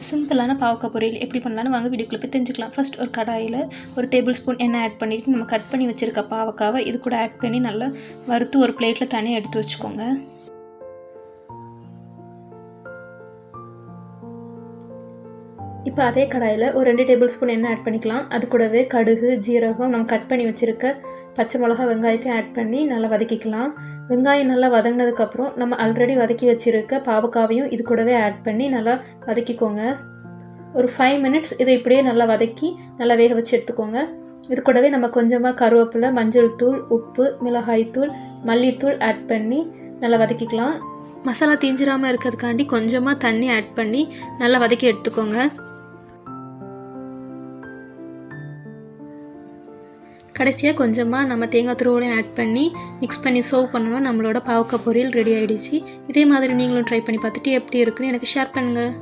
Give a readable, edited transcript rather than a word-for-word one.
சிம்பிளான பாவக்காய் பொரியல் எப்படி பண்ணலான்னு வாங்க வீடியோக்குள்ளே போய் தெரிஞ்சுக்கலாம். ஃபர்ஸ்ட் ஒரு கடாயில் ஒரு டேபிள் ஸ்பூன் எண்ணெய் ஆட் பண்ணிவிட்டு நம்ம கட் பண்ணி வச்சுருக்க பாவக்காவை இது கூட ஆட் பண்ணி நல்லா வறுத்து ஒரு பிளேட்டில் தனியாக எடுத்து வச்சுக்கோங்க. இப்போ அதே கடாயில் ஒரு 2 டேபிள் ஸ்பூன் எண்ணெய் ஆட் பண்ணிக்கலாம். அது கூடவே கடுகு, ஜீரகம், நம்ம கட் பண்ணி வச்சுருக்க பச்சை மிளகா, வெங்காயத்தையும் ஆட் பண்ணி நல்லா வதக்கிக்கலாம். வெங்காயம் நல்லா வதங்கினதுக்கப்புறம் நம்ம ஆல்ரெடி வதக்கி வச்சுருக்க பாவக்காவையும் இது கூடவே ஆட் பண்ணி நல்லா வதக்கிக்கோங்க. ஒரு 5 மினிட்ஸ் இதை இப்படியே நல்லா வதக்கி நல்லா வேக வச்சு எடுத்துக்கோங்க. இது கூடவே நம்ம கொஞ்சமாக கருவேப்பிலை, மஞ்சள் தூள், உப்பு, மிளகாய்த்தூள், மல்லித்தூள் ஆட் பண்ணி நல்லா வதக்கிக்கலாம். மசாலா தீஞ்சிராமல் இருக்கிறதுக்காண்டி கொஞ்சமாக தண்ணி ஆட் பண்ணி நல்லா வதக்கி எடுத்துக்கோங்க. கடைசியாக கொஞ்சமாக நம்ம தேங்காய் துருவலையும் ஆட் பண்ணி மிக்ஸ் பண்ணி சர்வ் பண்ணணும். நம்மளோட பாவக்காய் பொரியல் ரெடி ஆகிடுச்சு. இதே மாதிரி நீங்களும் ட்ரை பண்ணி பார்த்துட்டு எப்படி இருக்குன்னு எனக்கு ஷேர் பண்ணுங்கள்.